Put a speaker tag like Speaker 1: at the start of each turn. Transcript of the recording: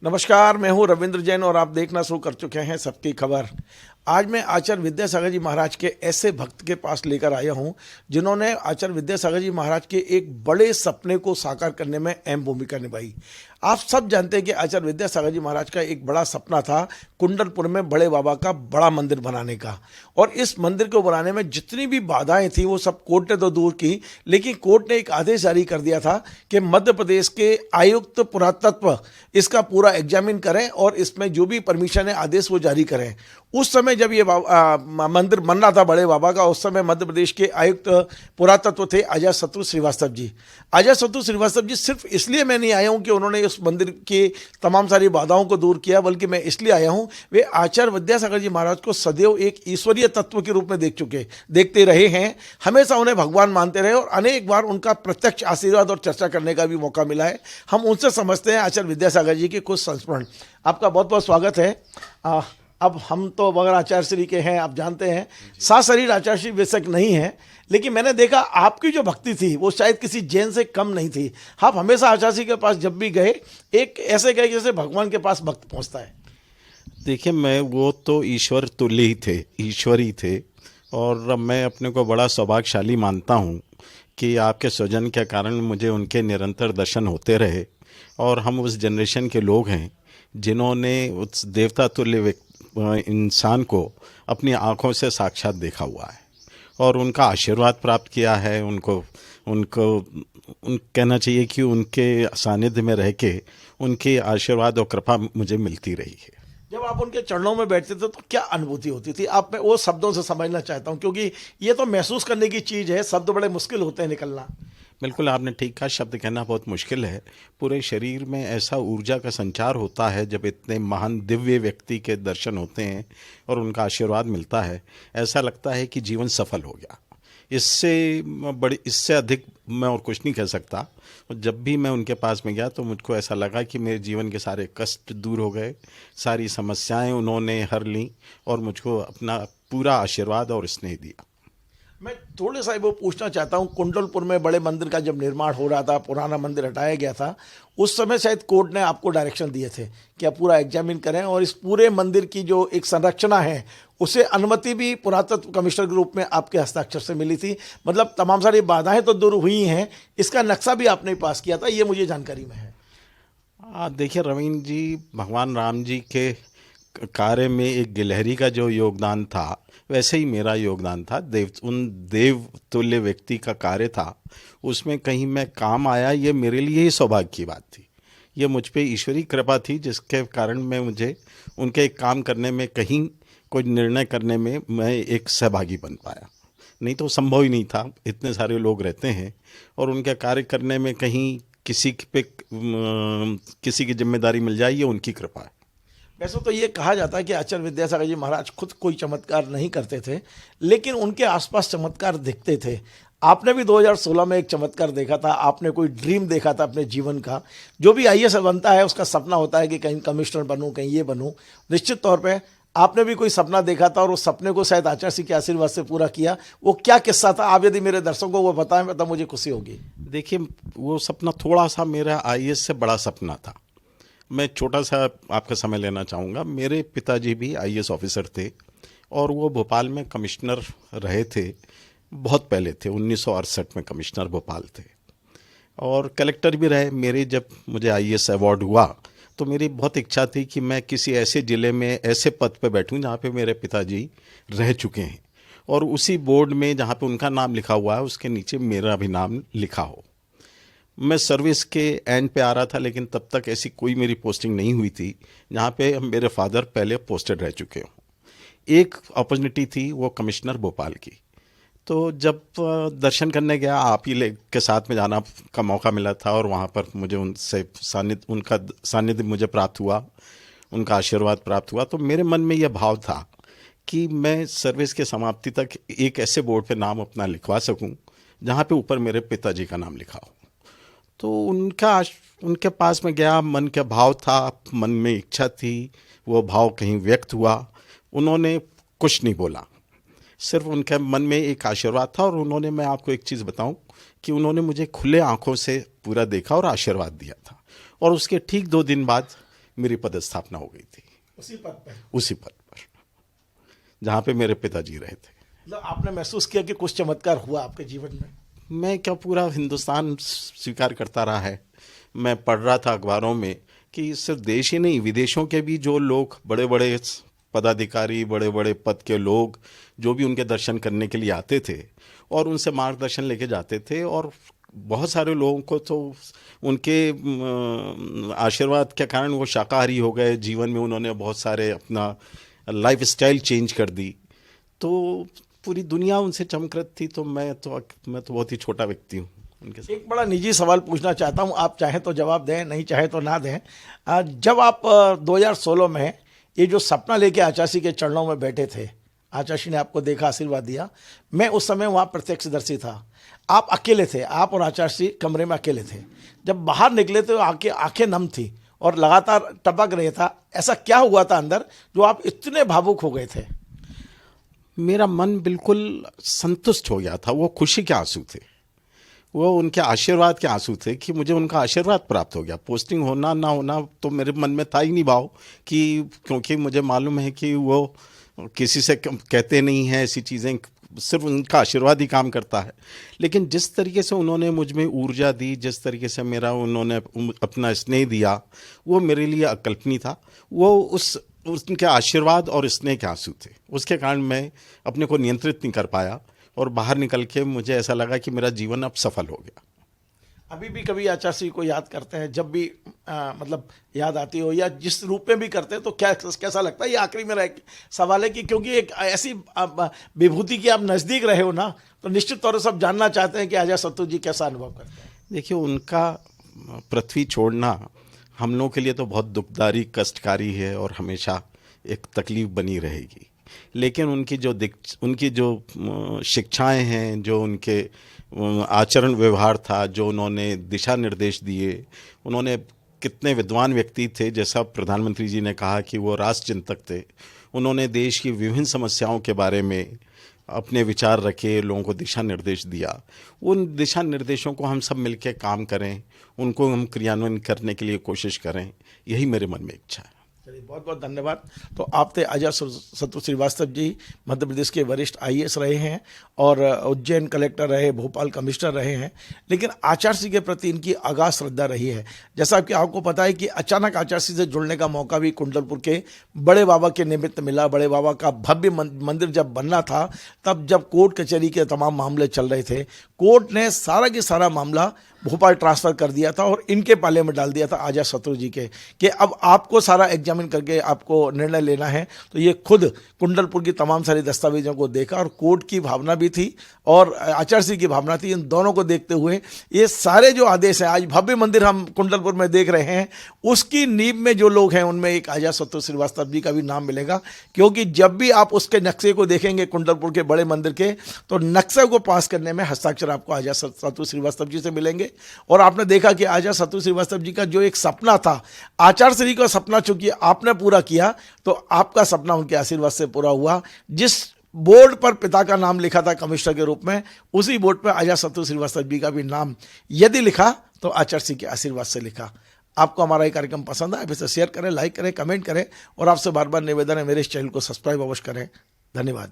Speaker 1: नमस्कार, मैं हूं रविंद्र जैन और आप देखना शुरू कर चुके हैं सबकी खबर। आज मैं आचार्य विद्यासागर जी महाराज के ऐसे भक्त के पास लेकर आया हूं जिन्होंने आचार्य विद्यासागर जी महाराज के एक बड़े सपने को साकार करने में अहम भूमिका निभाई। आप सब जानते हैं कि आचार्य विद्यासागर जी महाराज का एक बड़ा सपना था कुंडलपुर में बड़े बाबा का बड़ा मंदिर बनाने का, और इस मंदिर को बनाने में जितनी भी बाधाएं थी वो सब कोर्ट ने तो दूर की, लेकिन कोर्ट ने एक आदेश जारी कर दिया था कि मध्य प्रदेश के आयुक्त पुरातत्व इसका पूरा एग्जामिन करें और इसमें जो भी परमिशन है आदेश वो जारी करें। उस समय जब ये मंदिर बन रहा था बड़े बाबा का, उस समय मध्य प्रदेश के आयुक्त पुरातत्व थे अजातशत्रु श्रीवास्तव जी। अजातशत्रु श्रीवास्तव जी सिर्फ इसलिए मैं नहीं आया हूँ कि उन्होंने उस मंदिर की तमाम सारी बाधाओं को दूर किया, बल्कि मैं इसलिए आया हूँ वे आचार्य विद्यासागर जी महाराज को सदैव एक ईश्वरीय तत्व के रूप में देखते रहे हैं। हमेशा उन्हें भगवान मानते रहे और अनेक बार उनका प्रत्यक्ष आशीर्वाद और चर्चा करने का भी मौका मिला है। हम उनसे समझते हैं आचार्य विद्यासागर जी के कुछ संस्मरण। आपका बहुत बहुत स्वागत है। अब हम तो बगैर आचार्य श्री के हैं, आप जानते हैं, साशरीर आचार्य श्री बेशक नहीं है, लेकिन मैंने देखा आपकी जो भक्ति थी वो शायद किसी जैन से कम नहीं थी। आप हमेशा आचार्य श्री के पास जब भी गए एक ऐसे गए जैसे भगवान के पास भक्त पहुंचता है।
Speaker 2: देखिए, मैं वो तो ईश्वर तुल्य ही थे, ईश्वर ही थे, और मैं अपने को बड़ा सौभाग्यशाली मानता हूँ कि आपके सौजन्य के कारण मुझे उनके निरंतर दर्शन होते रहे। और हम उस जनरेशन के लोग हैं जिन्होंने उस देवता तुल्य इंसान को अपनी आँखों से साक्षात देखा हुआ है और उनका आशीर्वाद प्राप्त किया है। उनको कहना चाहिए कि उनके सानिध्य में रह के उनके आशीर्वाद और कृपा मुझे मिलती रही है।
Speaker 1: जब आप उनके चरणों में बैठते थे तो क्या अनुभूति होती थी? आप मैं वो शब्दों से समझना चाहता हूँ, क्योंकि ये तो महसूस करने की चीज़ है, शब्द बड़े मुश्किल होते हैं निकलना।
Speaker 2: बिल्कुल, आपने ठीक कहा, शब्द कहना बहुत मुश्किल है। पूरे शरीर में ऐसा ऊर्जा का संचार होता है जब इतने महान दिव्य व्यक्ति के दर्शन होते हैं और उनका आशीर्वाद मिलता है। ऐसा लगता है कि जीवन सफल हो गया। इससे अधिक मैं और कुछ नहीं कह सकता। जब भी मैं उनके पास में गया तो मुझको ऐसा लगा कि मेरे जीवन के सारे कष्ट दूर हो गए, सारी समस्याएं उन्होंने हर ली और मुझको अपना पूरा आशीर्वाद और स्नेह दिया।
Speaker 1: मैं थोड़े सा वो पूछना चाहता हूँ, कुंडलपुर में बड़े मंदिर का जब निर्माण हो रहा था, पुराना मंदिर हटाया गया था, उस समय शायद कोर्ट ने आपको डायरेक्शन दिए थे कि आप पूरा एग्जामिन करें और इस पूरे मंदिर की जो एक संरचना है उसे अनुमति भी पुरातत्व कमिश्नर के रूप में आपके हस्ताक्षर से मिली थी। मतलब तमाम सारी बाधाएं तो दूर हुई हैं, इसका नक्शा भी आपने पास किया था, ये मुझे जानकारी में है।
Speaker 2: देखिए रवीन्द्र जी, भगवान राम जी के कार्य में एक गिलहरी का जो योगदान था वैसे ही मेरा योगदान था। उन देव तुल्य व्यक्ति का कार्य था, उसमें कहीं मैं काम आया, ये मेरे लिए ही सौभाग्य की बात थी। ये मुझ पे ईश्वरी कृपा थी जिसके कारण मुझे उनके एक काम करने में, कहीं कोई निर्णय करने में मैं एक सहभागी बन पाया। नहीं तो संभव ही नहीं था। इतने सारे लोग रहते हैं और उनके कार्य करने में कहीं किसी की जिम्मेदारी मिल जाए, ये उनकी कृपा है।
Speaker 1: वैसे तो ये कहा जाता है कि आचार्य विद्यासागर जी महाराज खुद कोई चमत्कार नहीं करते थे, लेकिन उनके आसपास चमत्कार दिखते थे। आपने भी 2016 में एक चमत्कार देखा था, आपने कोई ड्रीम देखा था अपने जीवन का। जो भी आईएएस बनता है उसका सपना होता है कि कहीं कमिश्नर बनूं, कहीं ये बनूं। निश्चित तौर पे आपने भी कोई सपना देखा था और उस सपने को शायद आचार्य जी के आशीर्वाद से पूरा किया। वो क्या किस्सा था? आप यदि मेरे दर्शकों को वो बताएं तो मुझे खुशी होगी।
Speaker 2: देखिए, वो सपना थोड़ा सा मेरा आईएएस से बड़ा सपना था। मैं छोटा सा आपका समय लेना चाहूँगा। मेरे पिताजी भी आईएएस ऑफिसर थे और वो भोपाल में कमिश्नर रहे थे। बहुत पहले थे, 1968 में कमिश्नर भोपाल थे और कलेक्टर भी रहे। जब मुझे आईएएस अवार्ड हुआ तो मेरी बहुत इच्छा थी कि मैं किसी ऐसे ज़िले में ऐसे पद पे बैठूं जहाँ पे मेरे पिताजी रह चुके हैं और उसी बोर्ड में जहाँ पे उनका नाम लिखा हुआ है उसके नीचे मेरा भी नाम लिखा हो। मैं सर्विस के एंड पे आ रहा था, लेकिन तब तक ऐसी कोई मेरी पोस्टिंग नहीं हुई थी जहाँ पे मेरे फादर पहले पोस्टेड रह चुके हों। एक अपॉर्चुनिटी थी वो कमिश्नर भोपाल की। तो जब दर्शन करने गया, आप ही के साथ में जाना का मौका मिला था और वहाँ पर मुझे उनका सानिध्य मुझे प्राप्त हुआ, उनका आशीर्वाद प्राप्त हुआ। तो मेरे मन में यह भाव था कि मैं सर्विस के समाप्ति तक एक ऐसे बोर्ड पे नाम अपना लिखवा सकूं जहाँ पे ऊपर मेरे पिताजी का नाम लिखा हो। तो उनके पास में गया, मन का भाव था, मन में इच्छा थी, वो भाव कहीं व्यक्त हुआ। उन्होंने कुछ नहीं बोला, सिर्फ उनके मन में एक आशीर्वाद था। और उन्होंने, मैं आपको एक चीज़ बताऊं कि उन्होंने मुझे खुले आंखों से पूरा देखा और आशीर्वाद दिया था। और उसके ठीक 2 दिन बाद मेरी पदस्थापना हो गई थी
Speaker 1: उसी पद पे?
Speaker 2: उसी पद पर जहाँ पे मेरे पिताजी रहे थे।
Speaker 1: मतलब आपने महसूस किया कि कुछ चमत्कार हुआ आपके जीवन में?
Speaker 2: मैं क्या, पूरा हिंदुस्तान स्वीकार करता रहा है। मैं पढ़ रहा था अखबारों में कि सिर्फ देश ही नहीं, विदेशों के भी जो लोग, बड़े बड़े पदाधिकारी, बड़े बड़े पद के लोग जो भी उनके दर्शन करने के लिए आते थे और उनसे मार्गदर्शन लेके जाते थे, और बहुत सारे लोगों को तो उनके आशीर्वाद के कारण वो शाकाहारी हो गए। जीवन में उन्होंने बहुत सारे अपना लाइफ स्टाइल चेंज कर दी, तो पूरी दुनिया उनसे चमकृत थी। तो मैं तो बहुत ही छोटा व्यक्ति हूँ उनके साथ।
Speaker 1: एक बड़ा निजी सवाल पूछना चाहता हूं, आप चाहें तो जवाब दें, नहीं चाहे तो ना दें। जब आप 2016 में ये जो सपना लेके आचार्य के चरणों में बैठे थे, आचार्य ने आपको देखा, आशीर्वाद दिया, मैं उस समय वहाँ प्रत्यक्षदर्शी था। आप अकेले थे, आप और आचार्य कमरे में अकेले थे। जब बाहर निकले तो आंखें नम थी और लगातार टपक रहे था। ऐसा क्या हुआ था अंदर जो आप इतने भावुक हो गए थे?
Speaker 2: मेरा मन बिल्कुल संतुष्ट हो गया था। वो खुशी के आंसू थे, वो उनके आशीर्वाद के आंसू थे कि मुझे उनका आशीर्वाद प्राप्त हो गया। पोस्टिंग होना ना होना तो मेरे मन में था ही नहीं भाव, कि क्योंकि मुझे मालूम है कि वो किसी से कहते नहीं हैं ऐसी चीज़ें, सिर्फ उनका आशीर्वाद ही काम करता है। लेकिन जिस तरीके से उन्होंने मुझ में ऊर्जा दी, जिस तरीके से उन्होंने अपना स्नेह दिया, वो मेरे लिए अकल्पनीय था। वो उनके आशीर्वाद और स्नेह के आंसू थे। उसके कारण मैं अपने को नियंत्रित नहीं कर पाया और बाहर निकल के मुझे ऐसा लगा कि मेरा जीवन अब सफल हो गया।
Speaker 1: अभी भी कभी आचार्य को याद करते हैं? जब भी मतलब याद आती हो या जिस रूप में भी करते हैं तो कैसा लगता है? ये आखिरी मेरा एक सवाल है कि क्योंकि एक ऐसी विभूति की आप नज़दीक रहे हो ना, तो निश्चित तौर से सब जानना चाहते हैं कि अजय सत्तू जी कैसा अनुभव करते हैं।
Speaker 2: देखिए, उनका पृथ्वी छोड़ना हम लोगों के लिए तो बहुत दुखदारी, कष्टकारी है और हमेशा एक तकलीफ बनी रहेगी। लेकिन उनकी जो शिक्षाएं हैं, जो उनके आचरण व्यवहार था, जो उन्होंने दिशा निर्देश दिए, उन्होंने कितने विद्वान व्यक्ति थे। जैसा प्रधानमंत्री जी ने कहा कि वो राष्ट्रचिंतक थे। उन्होंने देश की विभिन्न समस्याओं के बारे में अपने विचार रखे, लोगों को दिशा निर्देश दिया। उन दिशा निर्देशों को हम सब मिलकर काम करें, उनको हम क्रियान्वयन करने के लिए कोशिश करें, यही मेरे मन में इच्छा है।
Speaker 1: चलिए, बहुत बहुत धन्यवाद। तो आप थे अजय सत्तू श्रीवास्तव जी, मध्य प्रदेश के वरिष्ठ IAS रहे हैं और उज्जैन कलेक्टर रहे, भोपाल कमिश्नर रहे हैं। लेकिन आचार्य जी के प्रति इनकी अगाध श्रद्धा रही है। जैसा कि आपको पता है कि अचानक आचार्य से जुड़ने का मौका भी कुंडलपुर के बड़े बाबा के निमित्त मिला। बड़े बाबा का भव्य मंदिर जब बनना था, तब जब कोर्ट कचहरी के तमाम मामले चल रहे थे, कोर्ट ने सारा की सारा मामला भोपाल ट्रांसफ़र कर दिया था और इनके पाले में डाल दिया था अजय सत्तू जी के, कि अब आपको सारा एग्जामिन करके आपको निर्णय लेना है। तो ये खुद कुंडलपुर की तमाम सारी दस्तावेजों को देखा और कोर्ट की भावना भी थी और आचार्य जी की भावना थी। इन दोनों को देखते हुए ये सारे जो आदेश हैं, आज भव्य मंदिर हम कुंडलपुर में देख रहे हैं, उसकी नींव में जो लोग हैं उनमें एक अजय सत्तू श्रीवास्तव जी का भी नाम मिलेगा। क्योंकि जब भी आप उसके नक्शे को देखेंगे कुंडलपुर के बड़े मंदिर के, तो नक्शे को पास करने में हस्ताक्षर आपको अजय सत्तू श्रीवास्तव जी से मिलेंगे। और आपने देखा कि अजय सत्तू श्रीवास्तव जी का जो एक सपना था, आचार्य श्री का सपना चूंकि आपने पूरा किया, तो आपका सपना उनके आशीर्वाद से पूरा हुआ। जिस बोर्ड पर पिता का नाम लिखा था कमिश्नर के रूप में, उसी बोर्ड पर अजय सत्तू श्रीवास्तव जी का भी नाम यदि लिखा तो आचार्य श्री के आशीर्वाद से लिखा। आपको हमारा ये कार्यक्रम पसंद आए, इसे शेयर करें, लाइक करें, कमेंट करें और आपसे बार बार निवेदन है मेरे इस चैनल को सब्सक्राइब अवश्य करें। धन्यवाद।